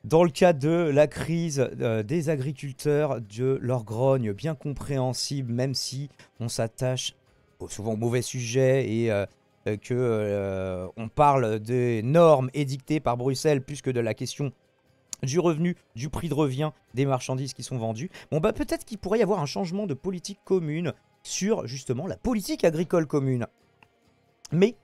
Dans le cas de la crise des agriculteurs, de leur grogne bien compréhensible, même si on s'attache souvent au mauvais sujet et on parle des normes édictées par Bruxelles plus que de la question du revenu, du prix de revient des marchandises qui sont vendues. Bon bah peut-être qu'il pourrait y avoir un changement de politique commune sur justement la politique agricole commune. Mais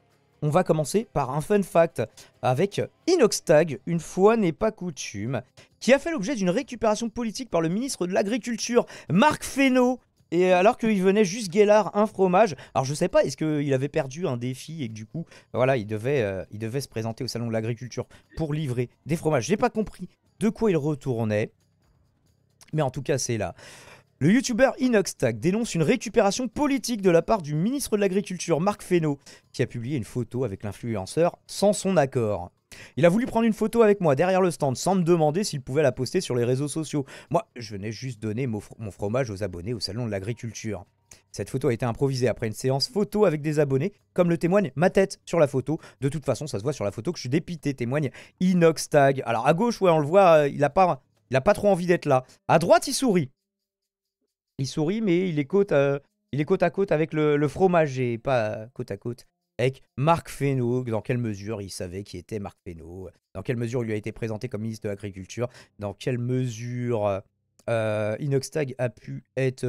on va commencer par un fun fact avec Inoxtag, une fois n'est pas coutume, qui a fait l'objet d'une récupération politique par le ministre de l'Agriculture, Marc Fesneau. Et alors qu'il venait juste guélard un fromage. Alors je sais pas, est-ce qu'il avait perdu un défi et que du coup, voilà, il devait se présenter au salon de l'agriculture pour livrer des fromages. J'ai pas compris de quoi il retournait. Mais en tout cas, c'est là. Le youtubeur Inoxtag dénonce une récupération politique de la part du ministre de l'Agriculture, Marc Fesneau, qui a publié une photo avec l'influenceur sans son accord. Il a voulu prendre une photo avec moi derrière le stand sans me demander s'il pouvait la poster sur les réseaux sociaux. Moi, je venais juste donner mon fromage aux abonnés au salon de l'agriculture. Cette photo a été improvisée après une séance photo avec des abonnés, comme le témoigne ma tête sur la photo. De toute façon, ça se voit sur la photo que je suis dépité, témoigne Inoxtag. Alors à gauche, ouais, on le voit, il a pas trop envie d'être là. À droite, il sourit. Il sourit, mais il est côte à côte avec le fromager, pas côte à côte avec Marc Fesneau. Dans quelle mesure il savait qui était Marc Fesneau? Dans quelle mesure il lui a été présenté comme ministre de l'Agriculture? Dans quelle mesure Inoxtag a pu être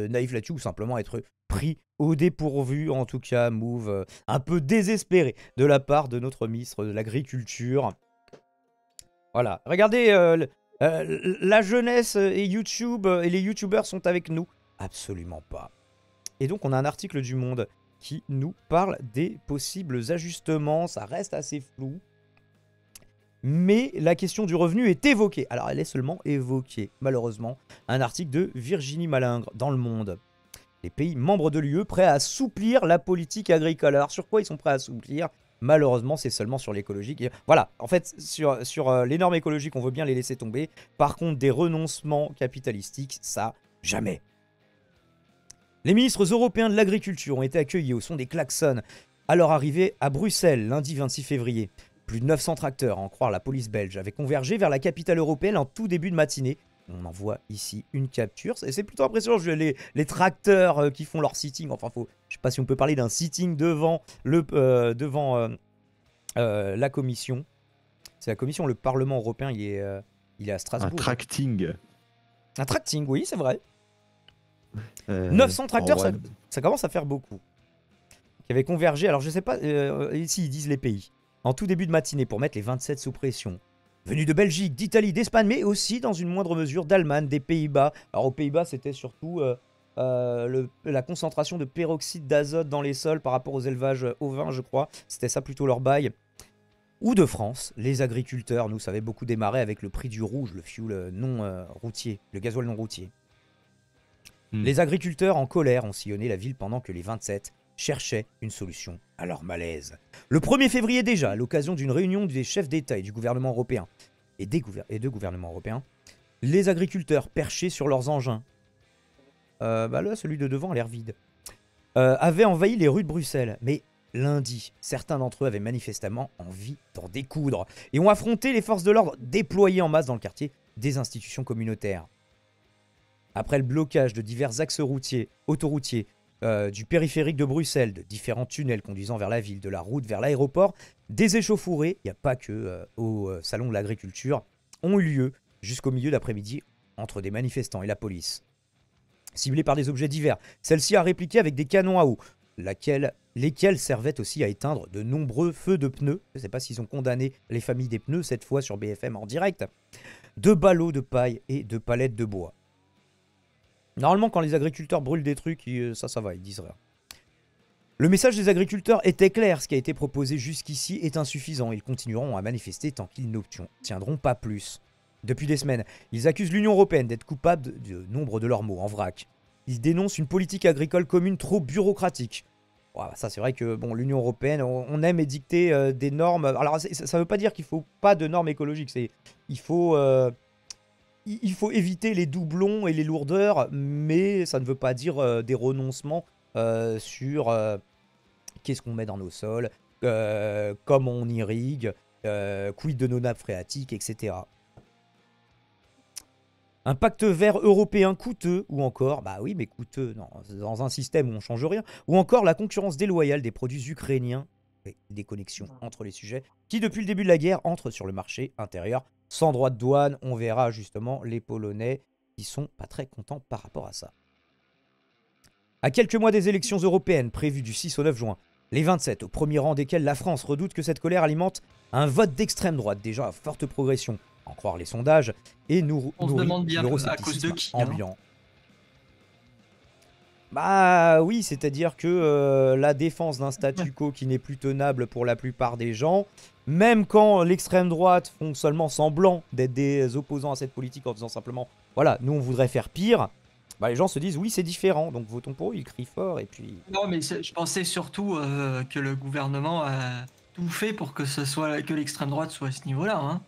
naïf là-dessus ou simplement être pris au dépourvu? En tout cas, move un peu désespéré de la part de notre ministre de l'Agriculture. Voilà, regardez, la jeunesse et YouTube et les YouTubeurs sont avec nous. Absolument pas. Et donc on a un article du Monde qui nous parle des possibles ajustements. Ça reste assez flou. Mais la question du revenu est évoquée. Alors elle est seulement évoquée, malheureusement. Un article de Virginie Malingre dans Le Monde. Les pays membres de l'UE prêts à assouplir la politique agricole. Alors sur quoi ils sont prêts à assouplir? Malheureusement, c'est seulement sur l'écologique. Voilà, en fait, sur les normes écologiques, on veut bien les laisser tomber. Par contre, des renoncements capitalistiques, ça, jamais. Les ministres européens de l'agriculture ont été accueillis au son des klaxons à leur arrivée à Bruxelles, lundi 26 février. Plus de 900 tracteurs, à en croire la police belge, avaient convergé vers la capitale européenne en tout début de matinée. On en voit ici une capture. C'est plutôt impressionnant, les tracteurs qui font leur sitting. Enfin, je ne sais pas si on peut parler d'un sitting devant la commission. C'est la commission, le Parlement européen, il est à Strasbourg. Un tracting. Un tracting, oui, c'est vrai. 900 tracteurs, ça commence à faire beaucoup. Qui avaient convergé, alors je sais pas, ici ils disent les pays. En tout début de matinée pour mettre les 27 sous pression. Venus de Belgique, d'Italie, d'Espagne, mais aussi dans une moindre mesure d'Allemagne, des Pays-Bas. Alors aux Pays-Bas, c'était surtout la concentration de peroxyde d'azote dans les sols par rapport aux élevages ovins, je crois. C'était ça plutôt leur bail. Ou de France, les agriculteurs, nous, savaient beaucoup démarrer avec le prix du rouge, le fuel non routier, le gasoil non routier. Les agriculteurs en colère ont sillonné la ville pendant que les 27 cherchaient une solution à leur malaise. Le 1er février déjà, à l'occasion d'une réunion des chefs d'État et du gouvernement européen, et de gouvernements européens, les agriculteurs perchés sur leurs engins, là celui de devant a l'air vide, avaient envahi les rues de Bruxelles. Mais lundi, certains d'entre eux avaient manifestement envie d'en découdre et ont affronté les forces de l'ordre déployées en masse dans le quartier des institutions communautaires. Après le blocage de divers axes autoroutiers, du périphérique de Bruxelles, de différents tunnels conduisant vers la ville, de la route vers l'aéroport, des échauffourées, il n'y a pas que au salon de l'agriculture, ont eu lieu jusqu'au milieu d'après-midi entre des manifestants et la police. Ciblés par des objets divers, celle-ci a répliqué avec des canons à eau, lesquels servaient aussi à éteindre de nombreux feux de pneus. Je ne sais pas s'ils ont condamné les familles des pneus cette fois sur BFM en direct. De ballots de paille et de palettes de bois. Normalement, quand les agriculteurs brûlent des trucs, ça va, ils disent rien. Le message des agriculteurs était clair. Ce qui a été proposé jusqu'ici est insuffisant. Ils continueront à manifester tant qu'ils n'obtiendront pas plus. Depuis des semaines, ils accusent l'Union européenne d'être coupable de nombre de leurs maux en vrac. Ils dénoncent une politique agricole commune trop bureaucratique. Voilà, ça, c'est vrai que bon, l'Union européenne, on aime édicter des normes. Alors, ça ne veut pas dire qu'il ne faut pas de normes écologiques. Il faut éviter les doublons et les lourdeurs, mais ça ne veut pas dire des renoncements sur qu'est-ce qu'on met dans nos sols, comment on irrigue, quid de nos nappes phréatiques, etc. Un pacte vert européen coûteux, ou encore, bah oui, mais coûteux, non, dans un système où on ne change rien, ou encore la concurrence déloyale des produits ukrainiens, et des connexions entre les sujets, qui depuis le début de la guerre entrent sur le marché intérieur sans droit de douane. On verra justement les Polonais qui sont pas très contents par rapport à ça. À quelques mois des élections européennes prévues du 6 au 9 juin, les 27, au premier rang desquels la France, redoutent que cette colère alimente un vote d'extrême droite déjà à forte progression, en croire les sondages, et On se nourrit demande bien à cause de l'euroscepticisme qui, hein. ambiant. Bah oui, c'est-à-dire que la défense d'un statu quo qui n'est plus tenable pour la plupart des gens, même quand l'extrême droite font seulement semblant d'être des opposants à cette politique en disant simplement « voilà, nous on voudrait faire pire », bah les gens se disent « oui, c'est différent, donc votons pour eux », ils crient fort et puis... Non, mais je pensais surtout que le gouvernement a tout fait pour que que l'extrême droite soit à ce niveau-là, hein.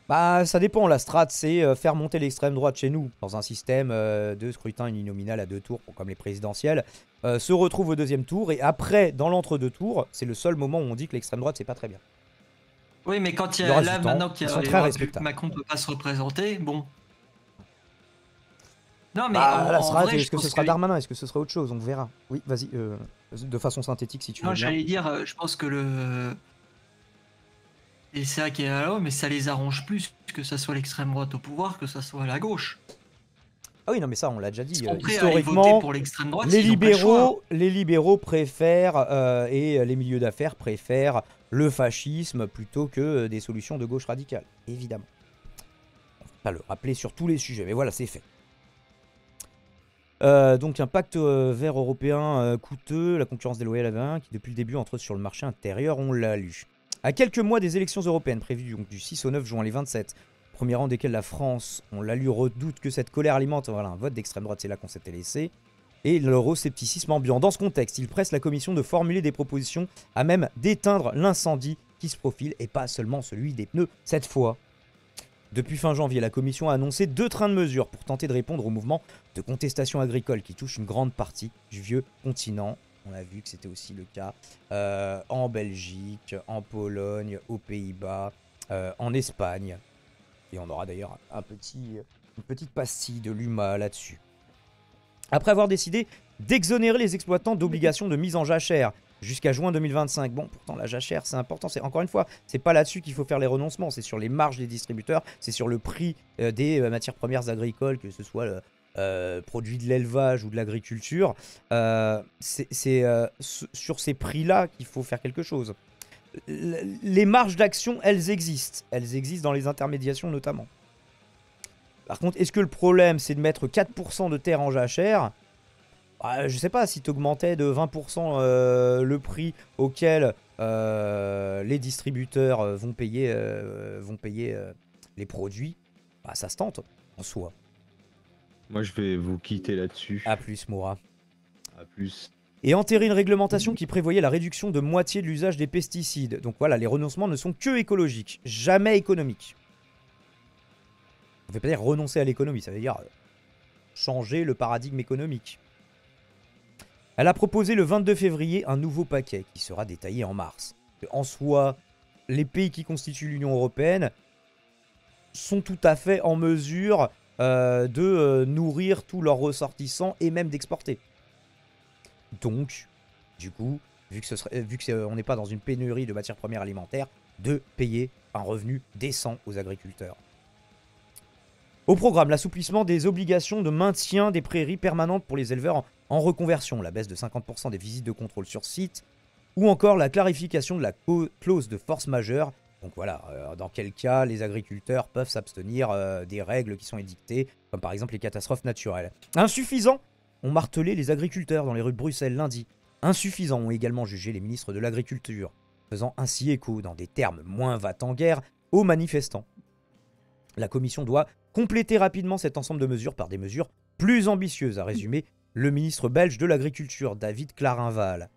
Bah, ça dépend. La strat, c'est faire monter l'extrême droite chez nous, dans un système de scrutin uninominal à 2 tours, comme les présidentielles, se retrouve au 2e tour, et après, dans l'entre-deux tours, c'est le seul moment où on dit que l'extrême droite, c'est pas très bien. Oui, mais quand il y Le a reste là, du temps, maintenant qu'il ils y sont a très vu que respectables. Macron peut pas se représenter, bon. Non, mais Bah, la en strat, vrai, je est-ce que ce pense sera que... Darmanin? Est-ce que ce sera autre chose? On verra. Oui, vas-y, de façon synthétique, si tu veux Non, bien. j'allais dire, je pense que le... Et c'est vrai qu'il y a là, mais ça les arrange plus que ça soit l'extrême droite au pouvoir, que ça soit la gauche. Ah oui, non, mais ça, on l'a déjà Ils dit. sont prêts à aller voter Historiquement, pour l'extrême droite s'ils n'ont pas le choix. les libéraux préfèrent, et les milieux d'affaires préfèrent le fascisme plutôt que des solutions de gauche radicale, évidemment. On ne va pas le rappeler sur tous les sujets, mais voilà, c'est fait. Donc un pacte vert européen coûteux, la concurrence déloyale à qui depuis le début entre sur le marché intérieur, on l'a lu. À quelques mois des élections européennes prévues donc, du 6 au 9 juin, les 27, premier rang desquels la France, on l'a lu, redoute que cette colère alimente voilà, un vote d'extrême droite, c'est là qu'on s'était laissé, et l'euroscepticisme ambiant. Dans ce contexte, il presse la Commission de formuler des propositions à même d'éteindre l'incendie qui se profile, et pas seulement celui des pneus cette fois. Depuis fin janvier, la Commission a annoncé 2 trains de mesures pour tenter de répondre au mouvement de contestation agricole qui touche une grande partie du vieux continent. On a vu que c'était aussi le cas en Belgique, en Pologne, aux Pays-Bas, en Espagne. Et on aura d'ailleurs une petite pastille de l'UMA là-dessus. Après avoir décidé d'exonérer les exploitants d'obligations de mise en jachère jusqu'à juin 2025. Bon, pourtant la jachère, c'est important. Encore une fois, c'est pas là-dessus qu'il faut faire les renoncements. C'est sur les marges des distributeurs, c'est sur le prix des matières premières agricoles, que ce soit produits de l'élevage ou de l'agriculture. C'est sur ces prix-là qu'il faut faire quelque chose. Les marges d'action, elles existent. Elles existent dans les intermédiations notamment. Par contre, est-ce que le problème, c'est de mettre 4% de terre en jachère? Je sais pas, si tu augmentais de 20% le prix auquel les distributeurs vont payer les produits, bah, ça se tente en soi. Moi, je vais vous quitter là-dessus. A plus, Moura. A plus. Et enterrer une réglementation qui prévoyait la réduction de moitié de l'usage des pesticides. Donc voilà, les renoncements ne sont que écologiques, jamais économiques. Ça ne veut pas dire renoncer à l'économie, ça veut dire changer le paradigme économique. Elle a proposé le 22 février un nouveau paquet qui sera détaillé en mars. En soi, les pays qui constituent l'Union européenne sont tout à fait en mesure de nourrir tous leurs ressortissants et même d'exporter. Donc, du coup, vu qu'on n'est pas dans une pénurie de matières premières alimentaires, de payer un revenu décent aux agriculteurs. Au programme, l'assouplissement des obligations de maintien des prairies permanentes pour les éleveurs en reconversion, la baisse de 50% des visites de contrôle sur site, ou encore la clarification de la clause de force majeure. Donc voilà, dans quel cas les agriculteurs peuvent s'abstenir des règles qui sont édictées, comme par exemple les catastrophes naturelles. Insuffisant, ont martelé les agriculteurs dans les rues de Bruxelles lundi. Insuffisant ont également jugé les ministres de l'Agriculture, faisant ainsi écho, dans des termes moins va-t-en-guerre, aux manifestants. La Commission doit compléter rapidement cet ensemble de mesures par des mesures plus ambitieuses, a résumé le ministre belge de l'Agriculture, David Clarinval,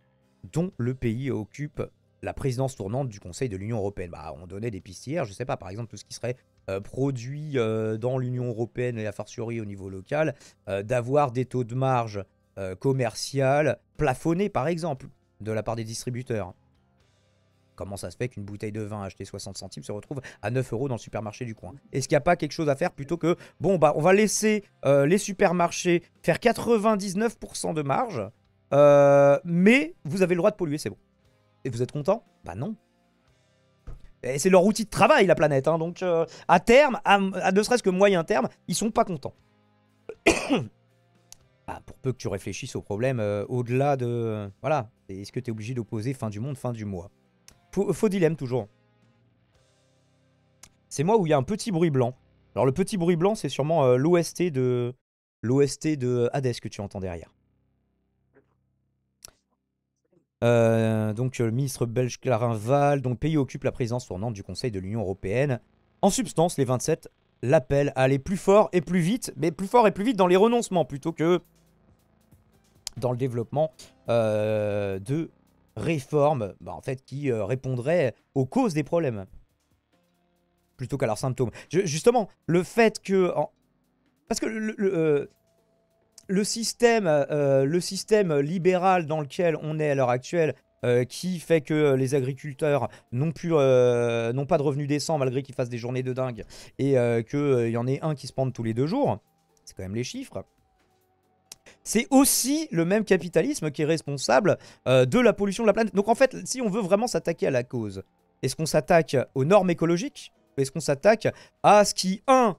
dont le pays occupe la présidence tournante du Conseil de l'Union européenne. Bah, on donnait des pistes hier, je sais pas, par exemple tout ce qui serait produit dans l'Union européenne et a fortiori au niveau local, d'avoir des taux de marge commerciale plafonnés par exemple, de la part des distributeurs. Comment ça se fait qu'une bouteille de vin achetée 60 centimes se retrouve à 9 € dans le supermarché du coin? Est-ce qu'il n'y a pas quelque chose à faire plutôt que, bon, bah, on va laisser les supermarchés faire 99% de marge, mais vous avez le droit de polluer, c'est bon. Et vous êtes content? Bah non. Et c'est leur outil de travail, la planète, hein, donc à terme, à ne serait-ce que moyen terme, ils sont pas contents. Ah, pour peu que tu réfléchisses au problème au-delà de... Voilà, est-ce que tu es obligé d'opposer fin du monde, fin du mois? Faux dilemme, toujours. C'est moi où il y a un petit bruit blanc. Alors, le petit bruit blanc, c'est sûrement l'OST de Hades que tu entends derrière. Donc, le ministre belge Clarin Val, dont le pays occupe la présidence tournante du Conseil de l'Union européenne. En substance, les 27 l'appellent à aller plus fort et plus vite, mais plus fort et plus vite dans les renoncements plutôt que dans le développement de réformes en fait, qui répondraient aux causes des problèmes plutôt qu'à leurs symptômes. Justement, le fait que... Parce que le système libéral dans lequel on est à l'heure actuelle, qui fait que les agriculteurs n'ont pas de revenus décents malgré qu'ils fassent des journées de dingue, et qu'il y en ait un qui se pende tous les 2 jours, c'est quand même les chiffres. C'est aussi le même capitalisme qui est responsable de la pollution de la planète. Donc en fait, si on veut vraiment s'attaquer à la cause, est-ce qu'on s'attaque aux normes écologiques? Ou est-ce qu'on s'attaque à ce qui, 1,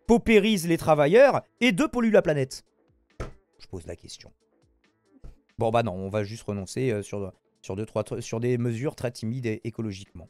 paupérise les travailleurs, et 2, pollue la planète? Je pose la question. Bon bah non, on va juste renoncer sur des mesures très timides et écologiquement.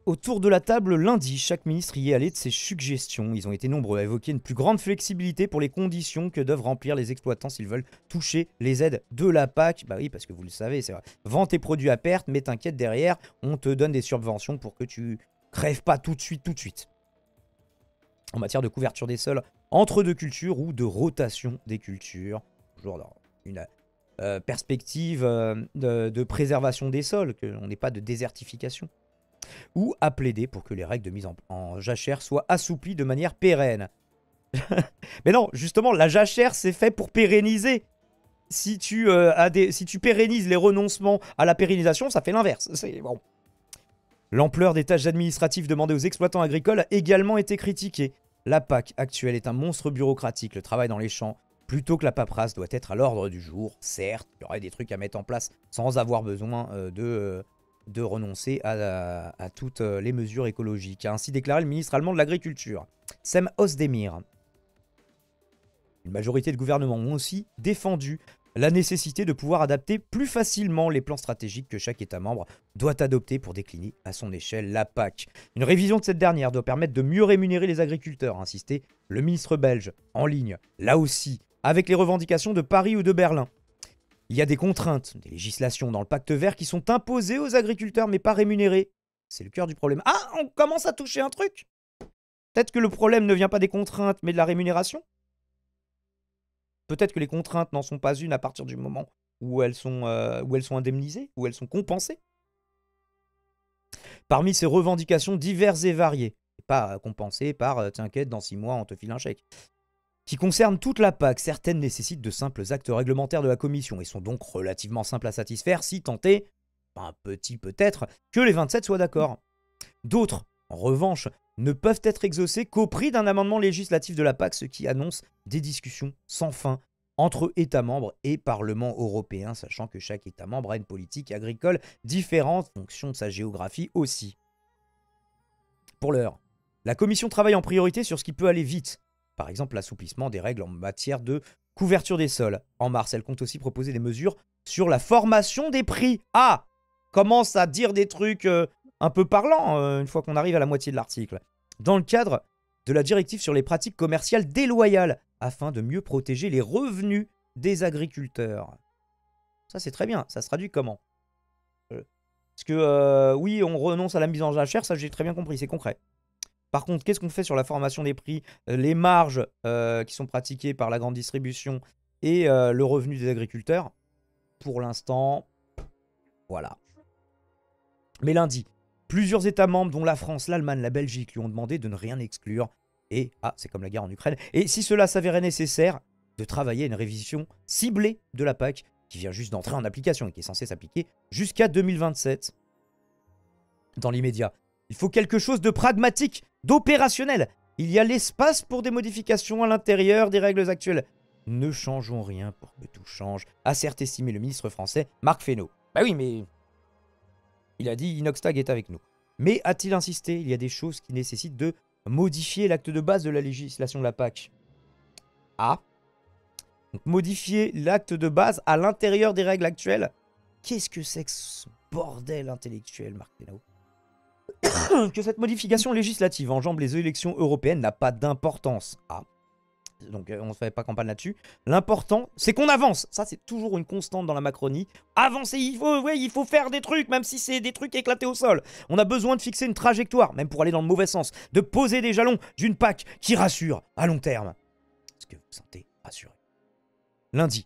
Autour de la table, lundi, chaque ministre y est allé de ses suggestions. Ils ont été nombreux à évoquer une plus grande flexibilité pour les conditions que doivent remplir les exploitants s'ils veulent toucher les aides de la PAC. Bah oui, parce que vous le savez, c'est vrai. Vends tes produits à perte, mais t'inquiète, derrière, on te donne des subventions pour que tu crèves pas tout de suite. En matière de couverture des sols entre 2 cultures ou de rotation des cultures. Toujours dans une perspective de préservation des sols, qu'on n'ait pas de désertification. Ou à plaider pour que les règles de mise en jachère soient assouplies de manière pérenne. Mais non, justement, la jachère, c'est fait pour pérenniser. Si tu pérennises les renoncements à la pérennisation, ça fait l'inverse. C'est bon. L'ampleur des tâches administratives demandées aux exploitants agricoles a également été critiquée. La PAC actuelle est un monstre bureaucratique. Le travail dans les champs, plutôt que la paperasse, doit être à l'ordre du jour. Certes, il y aurait des trucs à mettre en place sans avoir besoin de renoncer à toutes les mesures écologiques, a ainsi déclaré le ministre allemand de l'Agriculture, Cem Özdemir. Une majorité de gouvernements ont aussi défendu la nécessité de pouvoir adapter plus facilement les plans stratégiques que chaque État membre doit adopter pour décliner à son échelle la PAC. Une révision de cette dernière doit permettre de mieux rémunérer les agriculteurs, a insisté le ministre belge, en ligne, là aussi, avec les revendications de Paris ou de Berlin. Il y a des contraintes, des législations dans le pacte vert qui sont imposées aux agriculteurs mais pas rémunérées. C'est le cœur du problème. Ah, on commence à toucher un truc. Peut-être que le problème ne vient pas des contraintes mais de la rémunération. Peut-être que les contraintes n'en sont pas une à partir du moment où elles sont indemnisées, où elles sont compensées. Parmi ces revendications diverses et variées, pas compensées par t'inquiète, dans 6 mois on te file un chèque, qui concernent toute la PAC, certaines nécessitent de simples actes réglementaires de la Commission et sont donc relativement simples à satisfaire si tant est, un petit peut-être, que les 27 soient d'accord. D'autres, en revanche, ne peuvent être exaucés qu'au prix d'un amendement législatif de la PAC, ce qui annonce des discussions sans fin entre États membres et Parlement européen, sachant que chaque État membre a une politique agricole différente en fonction de sa géographie aussi. Pour l'heure, la Commission travaille en priorité sur ce qui peut aller vite, par exemple l'assouplissement des règles en matière de couverture des sols. En mars, elle compte aussi proposer des mesures sur la formation des prix. Ah, commence à dire des trucs un peu parlants une fois qu'on arrive à la moitié de l'article. Dans le cadre de la directive sur les pratiques commerciales déloyales, afin de mieux protéger les revenus des agriculteurs. Ça, c'est très bien. Ça se traduit comment? Parce que, oui, on renonce à la mise en jachère, ça j'ai très bien compris, c'est concret. Par contre, qu'est-ce qu'on fait sur la formation des prix, les marges qui sont pratiquées par la grande distribution et le revenu des agriculteurs? Pour l'instant, voilà. Mais lundi, plusieurs États membres, dont la France, l'Allemagne, la Belgique, lui ont demandé de ne rien exclure. Et, c'est comme la guerre en Ukraine. Et si cela s'avérait nécessaire, de travailler à une révision ciblée de la PAC qui vient juste d'entrer en application et qui est censé s'appliquer jusqu'à 2027. Dans l'immédiat, il faut quelque chose de pragmatique, d'opérationnel. Il y a l'espace pour des modifications à l'intérieur des règles actuelles. Ne changeons rien pour que tout change, a certes estimé le ministre français Marc Fesneau. Bah oui, mais il a dit Inoxtag est avec nous. Mais a-t-il insisté, il y a des choses qui nécessitent de modifier l'acte de base de la législation de la PAC. Ah. Donc, modifier l'acte de base à l'intérieur des règles actuelles. Qu'est-ce que c'est que ce bordel intellectuel, Marc Fesneau? Que cette modification législative enjambe les élections européennes n'a pas d'importance. Ah. Donc on ne fait pas campagne là-dessus. L'important, c'est qu'on avance. Ça, c'est toujours une constante dans la Macronie. Avancer, il faut faire des trucs, même si c'est des trucs éclatés au sol. On a besoin de fixer une trajectoire, même pour aller dans le mauvais sens. De poser des jalons d'une PAC qui rassure à long terme. Est-ce que vous vous sentez rassuré? Lundi,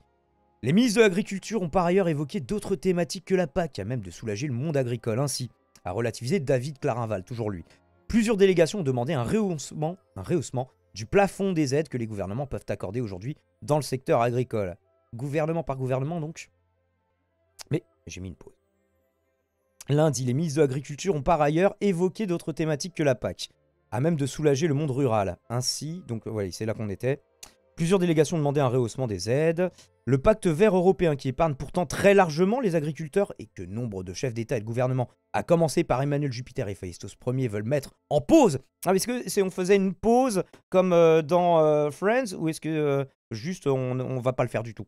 les ministres de l'Agriculture ont par ailleurs évoqué d'autres thématiques que la PAC, à même de soulager le monde agricole. Ainsi, a relativisé David Clarinval, toujours lui. Plusieurs délégations ont demandé un rehaussement du plafond des aides que les gouvernements peuvent accorder aujourd'hui dans le secteur agricole. Gouvernement par gouvernement, donc. Mais j'ai mis une pause. Lundi, les ministres de l'Agriculture ont par ailleurs évoqué d'autres thématiques que la PAC, à même de soulager le monde rural. Ainsi, donc voilà, c'est là qu'on était. Plusieurs délégations ont demandé un rehaussement des aides. Le pacte vert européen qui épargne pourtant très largement les agriculteurs et que nombre de chefs d'État et de gouvernement, à commencer par Emmanuel Jupiter et Phaistos Ier, veulent mettre en pause. Ah, est-ce que on faisait une pause comme dans Friends ou est-ce que juste on va pas le faire du tout?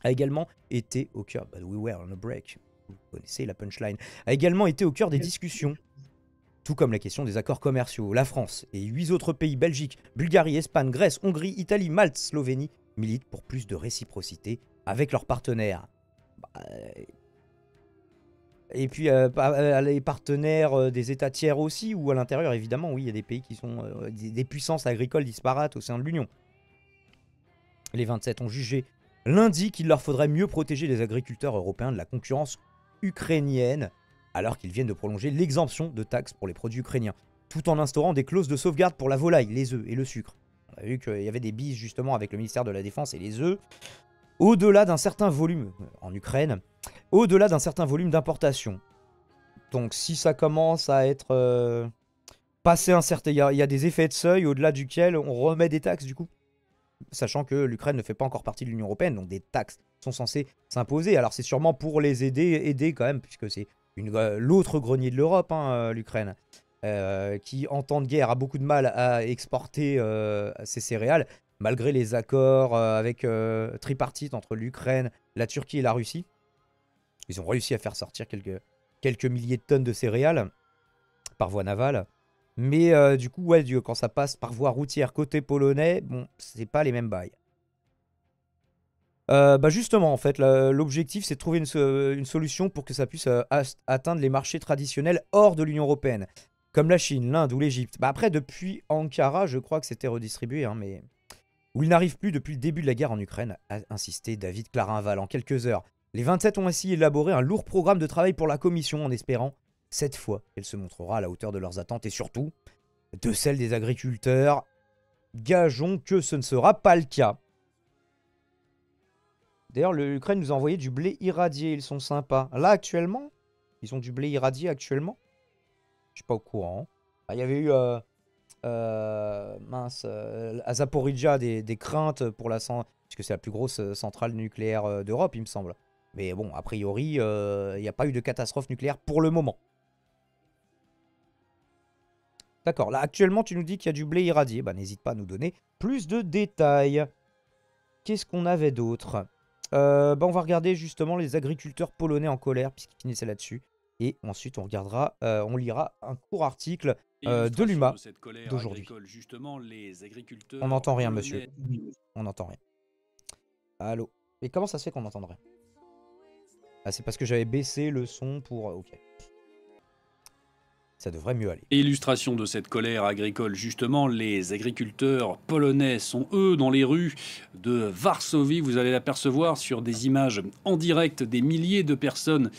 A également été au cœur, we were on a break, vous connaissez la punchline, a également été au cœur des discussions. Tout comme la question des accords commerciaux, la France et 8 autres pays, Belgique, Bulgarie, Espagne, Grèce, Hongrie, Italie, Malte, Slovénie, militent pour plus de réciprocité avec leurs partenaires. Et puis les partenaires des États tiers aussi, ou à l'intérieur, évidemment, oui, il y a des pays qui sont des puissances agricoles disparates au sein de l'Union. Les 27 ont jugé lundi qu'il leur faudrait mieux protéger les agriculteurs européens de la concurrence ukrainienne, alors qu'ils viennent de prolonger l'exemption de taxes pour les produits ukrainiens, tout en instaurant des clauses de sauvegarde pour la volaille, les œufs et le sucre. On a vu qu'il y avait des bises justement avec le ministère de la Défense et les œufs, au-delà d'un certain volume, en Ukraine, au-delà d'un certain volume d'importation. Donc si ça commence à être passé un certain... Il y a des effets de seuil au-delà duquel on remet des taxes du coup. Sachant que l'Ukraine ne fait pas encore partie de l'Union Européenne, donc des taxes sont censées s'imposer. Alors c'est sûrement pour les aider quand même, puisque c'est l'autre grenier de l'Europe, hein, l'Ukraine, qui en temps de guerre a beaucoup de mal à exporter ses céréales, malgré les accords avec tripartite entre l'Ukraine, la Turquie et la Russie. Ils ont réussi à faire sortir quelques milliers de tonnes de céréales par voie navale. Mais du coup, ouais, quand ça passe par voie routière côté polonais, bon, c'est pas les mêmes bails. Bah justement, en fait, l'objectif, c'est de trouver une solution pour que ça puisse atteindre les marchés traditionnels hors de l'Union Européenne, comme la Chine, l'Inde ou l'Égypte. Bah après, depuis Ankara, je crois que c'était redistribué, hein, mais où il n'arrive plus depuis le début de la guerre en Ukraine, a insisté David Clarinval en quelques heures. Les 27 ont ainsi élaboré un lourd programme de travail pour la Commission en espérant, cette fois, qu'elle se montrera à la hauteur de leurs attentes et surtout de celles des agriculteurs. Gageons que ce ne sera pas le cas. D'ailleurs, l'Ukraine nous a envoyé du blé irradié, ils sont sympas. Là, actuellement, ils ont du blé irradié actuellement. Je suis pas au courant. Ah, il y avait eu, à Zaporizhzhia des craintes pour la centrale, puisque c'est la plus grosse centrale nucléaire d'Europe, il me semble. Mais bon, a priori, il n'y a pas eu de catastrophe nucléaire pour le moment. D'accord, là actuellement tu nous dis qu'il y a du blé irradié. Bah n'hésite pas à nous donner plus de détails. Qu'est-ce qu'on avait d'autre? Bah on va regarder justement les agriculteurs polonais en colère, puisqu'ils finissaient là-dessus. Et ensuite on regardera, on lira un court article de l'UMA d'aujourd'hui. On n'entend rien, monsieur. On n'entend rien. Allô? Et comment ça se fait qu'on n'entendrait? Ah, c'est parce que j'avais baissé le son pour... Ok. ça devrait mieux aller. Illustration de cette colère agricole, justement, les agriculteurs polonais sont eux dans les rues de Varsovie. Vous allez l'apercevoir sur des images en direct, des milliers de personnes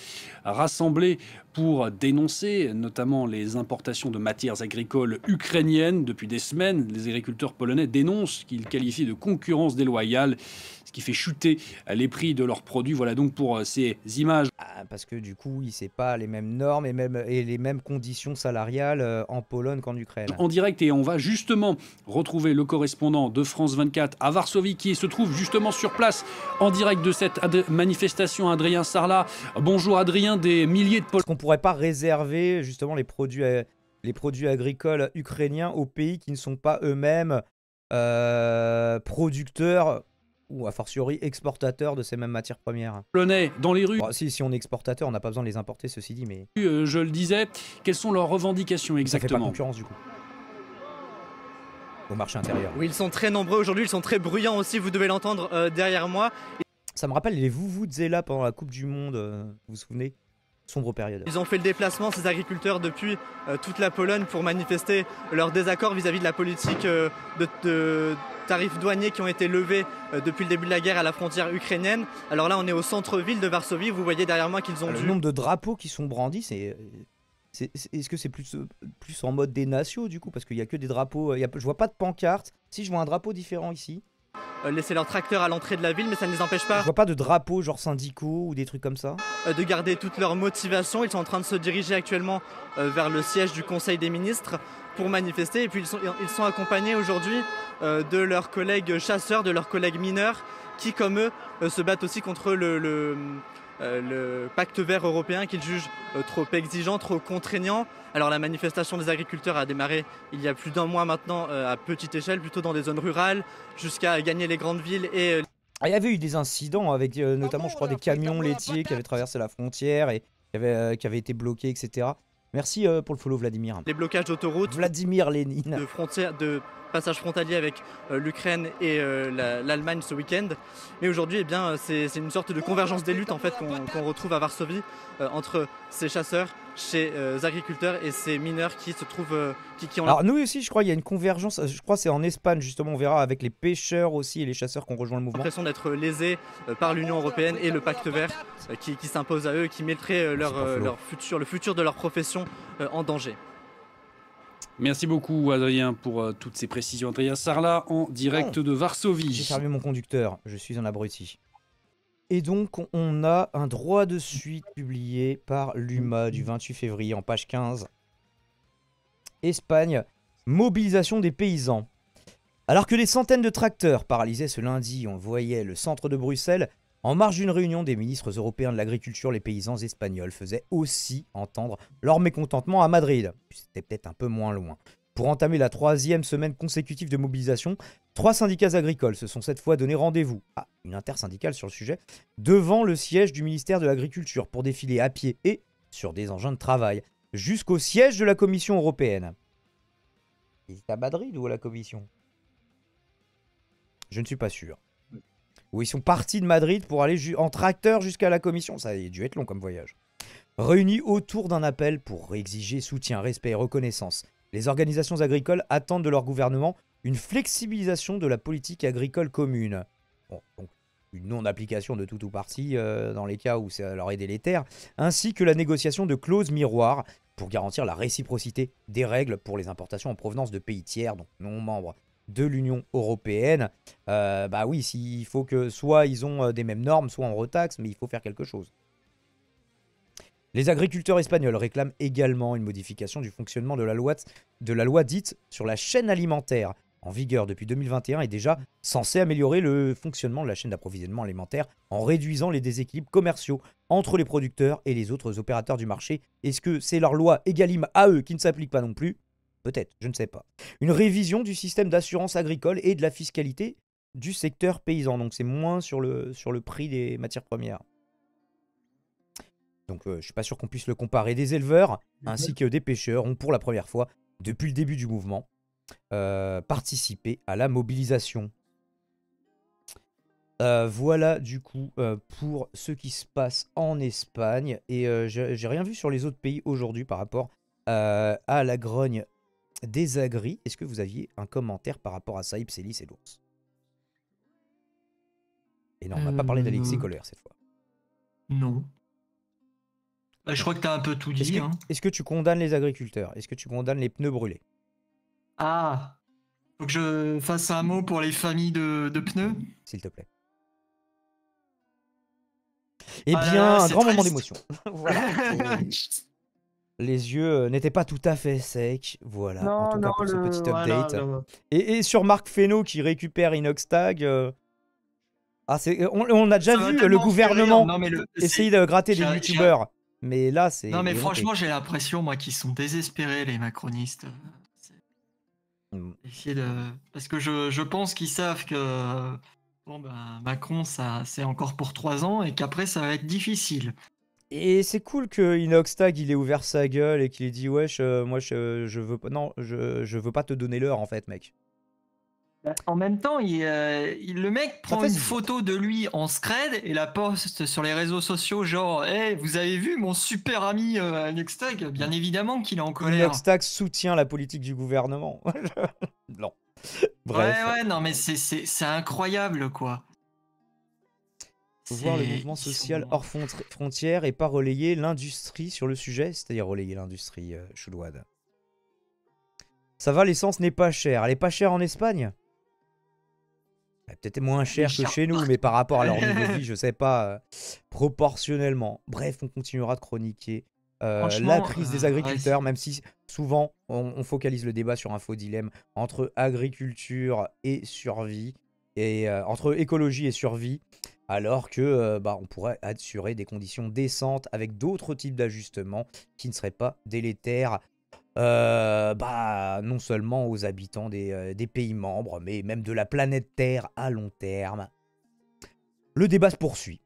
rassemblées pour dénoncer notamment les importations de matières agricoles ukrainiennes. Depuis des semaines, les agriculteurs polonais dénoncent ce qu'ils qualifient de concurrence déloyale, ce qui fait chuter les prix de leurs produits. Voilà donc pour ces images. Parce que du coup, c'est pas les mêmes normes et les mêmes conditions salariales en Pologne qu'en Ukraine. En direct, et on va justement retrouver le correspondant de France 24 à Varsovie qui se trouve justement sur place en direct de cette manifestation, Adrien Sarlat. Bonjour Adrien, des milliers de Polonais. Est-ce qu'on pourrait pas réserver justement les produits agricoles ukrainiens aux pays qui ne sont pas eux-mêmes producteurs ou a fortiori exportateurs de ces mêmes matières premières? Polonais dans les rues. Bon, si on est exportateur, on n'a pas besoin de les importer, ceci dit, mais Je le disais, quelles sont leurs revendications ça fait pas exactement? concurrence du coup au marché intérieur. Oui, ils sont très nombreux aujourd'hui, ils sont très bruyants aussi, vous devez l'entendre derrière moi. Ça me rappelle les Vuvuzela pendant la Coupe du Monde, vous vous souvenez? Sombre période. Ils ont fait le déplacement, ces agriculteurs, depuis toute la Pologne pour manifester leur désaccord vis-à-vis de la politique de tarifs douaniers qui ont été levés depuis le début de la guerre à la frontière ukrainienne. Alors là, on est au centre-ville de Varsovie, vous voyez derrière moi qu'ils ont Le nombre de drapeaux qui sont brandis, est-ce que c'est plus en mode des nations du coup? Parce qu'il n'y a que des drapeaux, je vois pas de pancarte. Si, je vois un drapeau différent ici. laisser leurs tracteurs à l'entrée de la ville, mais ça ne les empêche pas Je vois pas de drapeaux genre syndicaux ou des trucs comme ça. de garder toute leur motivation. Ils sont en train de se diriger actuellement vers le siège du Conseil des ministres pour manifester. Et puis ils sont accompagnés aujourd'hui de leurs collègues chasseurs, de leurs collègues mineurs, qui comme eux se battent aussi contre le pacte vert européen qu'ils jugent trop exigeant, trop contraignant. Alors la manifestation des agriculteurs a démarré il y a plus d'un mois maintenant à petite échelle, plutôt dans des zones rurales, jusqu'à gagner les grandes villes et Il y avait eu des incidents avec notamment je crois des camions laitiers qui avaient traversé la frontière et qui avaient été bloqués, etc. Merci pour le follow Vladimir. les blocages d'autoroutes, Vladimir Lénine. de passage frontalier avec l'Ukraine et l'Allemagne ce week-end. Mais aujourd'hui, eh bien, c'est une sorte de convergence des luttes en fait qu'on retrouve à Varsovie entre ces chasseurs, ces agriculteurs et ces mineurs qui se trouvent qui ont Alors nous aussi je crois il y a une convergence, je crois c'est en Espagne justement, on verra avec les pêcheurs aussi et les chasseurs qui ont rejoint le mouvement. l'impression d'être lésés par l'Union européenne et le pacte vert qui s'impose à eux, qui mettrait le futur de leur profession en danger. Merci beaucoup Adrien pour toutes ces précisions. Adrien Sarlat en direct de Varsovie. J'ai fermé mon conducteur, je suis un abruti. Et donc on a un droit de suite publié par l'UMA du 28 février en page 15. Espagne, mobilisation des paysans. Alors que des centaines de tracteurs paralysaient ce lundi, on voyait le centre de Bruxelles, en marge d'une réunion des ministres européens de l'agriculture, les paysans espagnols faisaient aussi entendre leur mécontentement à Madrid. C'était peut-être un peu moins loin. Pour entamer la 3e semaine consécutive de mobilisation, 3 syndicats agricoles se sont cette fois donné rendez-vous, une intersyndicale sur le sujet, devant le siège du ministère de l'Agriculture pour défiler à pied et sur des engins de travail, jusqu'au siège de la Commission européenne. C'est à Madrid ou à la Commission? Je ne suis pas sûr. Où ils sont partis de Madrid pour aller en tracteur jusqu'à la Commission. Ça a dû être long comme voyage. Réunis autour d'un appel pour exiger soutien, respect et reconnaissance, les organisations agricoles attendent de leur gouvernement une flexibilisation de la politique agricole commune. Bon, donc une non-application de tout ou partie dans les cas où ça leur est délétère, ainsi que la négociation de clauses miroirs pour garantir la réciprocité des règles pour les importations en provenance de pays tiers, donc non membres de l'Union européenne. Bah oui, il faut que soit ils ont des mêmes normes, soit on retaxe, mais il faut faire quelque chose. Les agriculteurs espagnols réclament également une modification du fonctionnement de la loi dite sur la chaîne alimentaire, en vigueur depuis 2021 et déjà censée améliorer le fonctionnement de la chaîne d'approvisionnement alimentaire en réduisant les déséquilibres commerciaux entre les producteurs et les autres opérateurs du marché. Est-ce que c'est leur loi Egalim à eux qui ne s'applique pas non plus? Peut-être, je ne sais pas. Une révision du système d'assurance agricole et de la fiscalité du secteur paysan. Donc c'est moins sur le prix des matières premières. Donc je ne suis pas sûr qu'on puisse le comparer. Des éleveurs ainsi que des pêcheurs ont pour la première fois, depuis le début du mouvement, participé à la mobilisation. Voilà du coup pour ce qui se passe en Espagne. Et j'ai rien vu sur les autres pays aujourd'hui par rapport à la grogne des agris. Est-ce que vous aviez un commentaire par rapport à ça, Ipsélis et l'ours? Et non, on n'a pas parlé d'Alexis Colère cette fois. Non. Bah, je crois que t'as un peu tout dit. Hein. Est-ce que tu condamnes les agriculteurs? Est-ce que tu condamnes les pneus brûlés? Ah, faut que je fasse un mot pour les familles de pneus. S'il te plaît. Eh Ah là bien, là, un c'est grand moment triste. d'émotion. Voilà. Les yeux n'étaient pas tout à fait secs. Voilà, en tout cas pour ce petit voilà, update. Et sur Marc Fesneau qui récupère Inoxtag. On a déjà Ça m'a vu le tellement fait gouvernement rire. Non, mais essayer de gratter des j'ai- youtubeurs. Mais là, c'est. Non, mais honte. franchement, j'ai l'impression, moi, qu'ils sont désespérés, les macronistes. C'est- essayer de... Parce que je pense qu'ils savent que bon, ben, Macron, ça, c'est encore pour 3 ans et qu'après, ça va être difficile. Et c'est cool que Inoxtag il ait ouvert sa gueule et qu'il ait dit wesh, moi je veux pas. Non, je veux pas te donner l'heure en fait, mec. En même temps, le mec prend fait une du photo de lui en scred et la poste sur les réseaux sociaux, genre, hey, vous avez vu mon super ami Nextag? Bien évidemment qu'il est en colère. Inoxtag soutient la politique du gouvernement. Non. Bref. Ouais, non, mais c'est incroyable, quoi. Faut voir le C'est- mouvement ils social sont- hors frontières et pas relayer l'industrie sur le sujet, c'est-à-dire relayer l'industrie choulouade. Ça va, l'essence n'est pas chère. Elle est pas chère en Espagne? Elle est peut-être moins chère que chère chez nous, partout. mais par rapport à leur niveau de vie, je sais pas, proportionnellement. Bref, on continuera de chroniquer Franchement, la crise des agriculteurs, ouais, même si souvent on focalise le débat sur un faux dilemme entre agriculture et survie, et entre écologie et survie, alors que on pourrait assurer des conditions décentes avec d'autres types d'ajustements qui ne seraient pas délétères non seulement aux habitants des pays membres, mais même de la planète Terre à long terme. Le débat se poursuit.